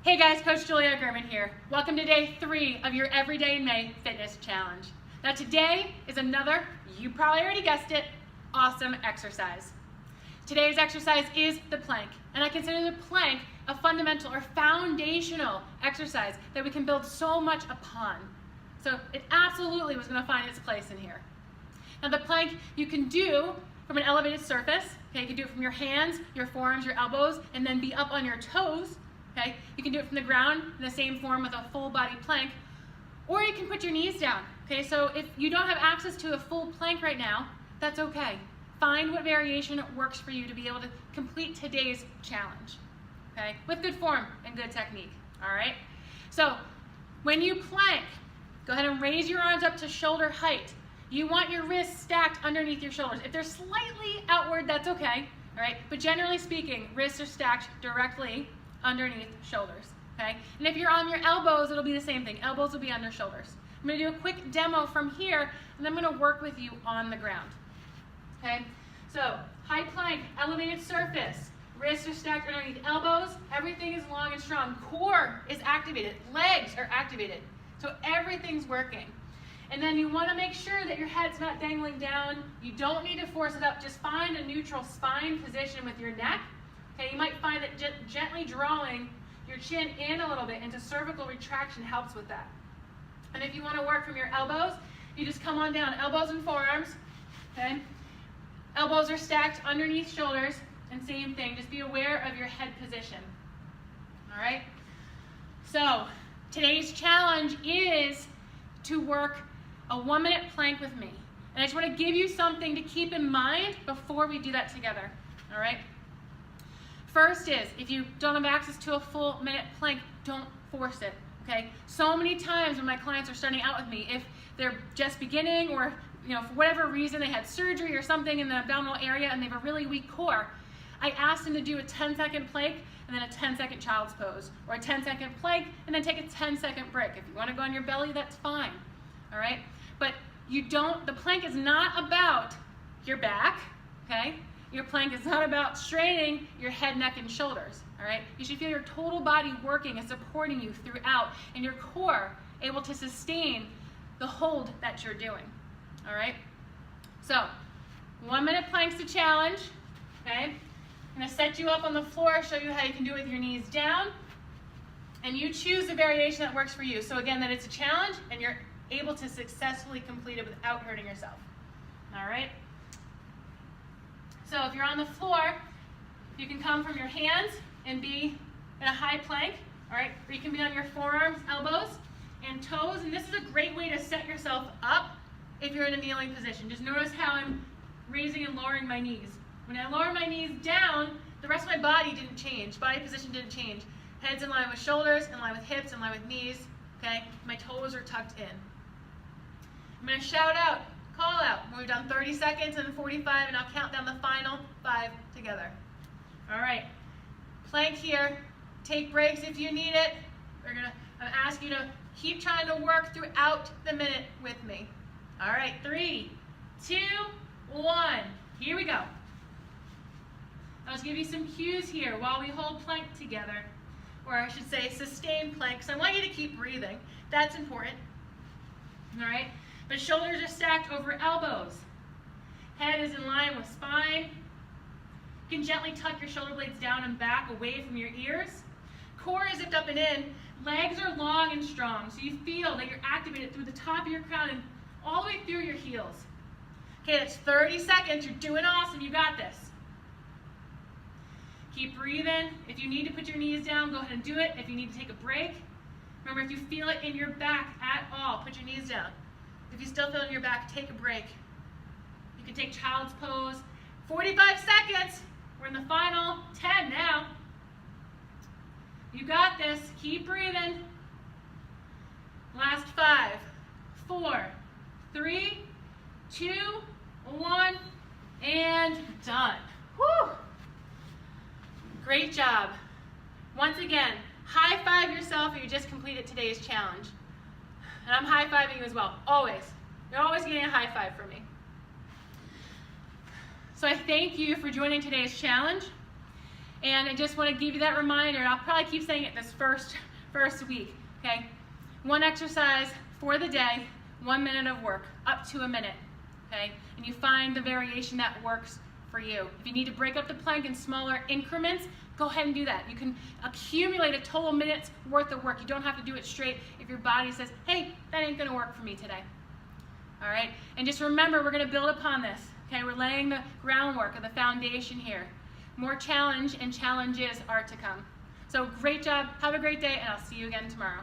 Hey guys, Coach Julia Gurman here. Welcome to day 3 of your Everyday in May Fitness Challenge. Now today is another, you probably already guessed it, awesome exercise. Today's exercise is the plank, and I consider the plank a fundamental or foundational exercise that we can build so much upon. So it absolutely was going to find its place in here. Now the plank you can do from an elevated surface. Okay, you can do it from your hands, your forearms, your elbows, and then be up on your toes. Okay, you can do it from the ground in the same form with a full body plank, or you can put your knees down. Okay, so if you don't have access to a full plank right now, that's okay. Find what variation works for you to be able to complete today's challenge. Okay, with good form and good technique. All right. So when you plank, go ahead and raise your arms up to shoulder height. You want your wrists stacked underneath your shoulders. If they're slightly outward, that's okay. All right, but generally speaking, wrists are stacked directly underneath shoulders, okay? And if you're on your elbows, it'll be the same thing. Elbows will be under shoulders. I'm gonna do a quick demo from here, and I'm gonna work with you on the ground, okay? So, high plank, elevated surface, wrists are stacked underneath elbows, everything is long and strong. Core is activated, legs are activated, so everything's working. And then you wanna make sure that your head's not dangling down. You don't need to force it up, just find a neutral spine position with your neck. Okay, you might find that gently drawing your chin in a little bit into cervical retraction helps with that. And if you want to work from your elbows, you just come on down, elbows and forearms. Okay, elbows are stacked underneath shoulders, and same thing, just be aware of your head position. All right, so today's challenge is to work a 1-minute plank with me. And I just want to give you something to keep in mind before we do that together. All right. First is, if you don't have access to a full minute plank, don't force it, okay? So many times when my clients are starting out with me, if they're just beginning or for whatever reason they had surgery or something in the abdominal area and they have a really weak core, I ask them to do a 10-second plank and then a 10-second child's pose, or a 10-second plank and then take a 10-second break. If you want to go on your belly, that's fine, all right? But the plank is not about your back, okay? Your plank is not about straining your head, neck, and shoulders, all right? You should feel your total body working and supporting you throughout, and your core able to sustain the hold that you're doing, all right? So, 1-minute planks to challenge, okay? I'm gonna set you up on the floor, show you how you can do it with your knees down, and you choose the variation that works for you. So again, that it's a challenge, and you're able to successfully complete it without hurting yourself, all right? So if you're on the floor, you can come from your hands and be in a high plank, all right? Or you can be on your forearms, elbows, and toes. And this is a great way to set yourself up if you're in a kneeling position. Just notice how I'm raising and lowering my knees. When I lower my knees down, the rest of my body didn't change. Body position didn't change. Head's in line with shoulders, in line with hips, in line with knees, okay? My toes are tucked in. I'm gonna shout out, call out. We've done 30 seconds and 45, and I'll count down the final 5 together. All right, plank here. Take breaks if you need it. I'm gonna ask you to keep trying to work throughout the minute with me. All right, 3, 2, 1. Here we go. I'll just give you some cues here while we hold plank together, or I should say sustain plank. So I want you to keep breathing. That's important. All right. But shoulders are stacked over elbows. Head is in line with spine. You can gently tuck your shoulder blades down and back away from your ears. Core is zipped up and in. Legs are long and strong, so you feel that you're activated through the top of your crown and all the way through your heels. Okay, that's 30 seconds. You're doing awesome. You got this. Keep breathing. If you need to put your knees down, go ahead and do it. If you need to take a break, remember, if you feel it in your back at all, put your knees down. If you still feel it in your back, take a break. You can take child's pose. 45 seconds. We're in the final 10 now. You got this. Keep breathing. Last 5, 4, 3, 2, 1, and done. Whew. Great job. Once again, high five yourself if you just completed today's challenge. And I'm high-fiving you as well, always. You're always getting a high five from me. So I thank you for joining today's challenge. And I just want to give you that reminder, and I'll probably keep saying it this first week, okay? 1 exercise for the day, 1 minute of work, up to a minute, okay? And you find the variation that works for you. If you need to break up the plank in smaller increments, go ahead and do that. You can accumulate a total minute's worth of work. You don't have to do it straight if your body says, hey, that ain't gonna work for me today. All right, and just remember, we're gonna build upon this, okay? We're laying the groundwork of the foundation here. More challenge and challenges are to come. So great job, have a great day, and I'll see you again tomorrow.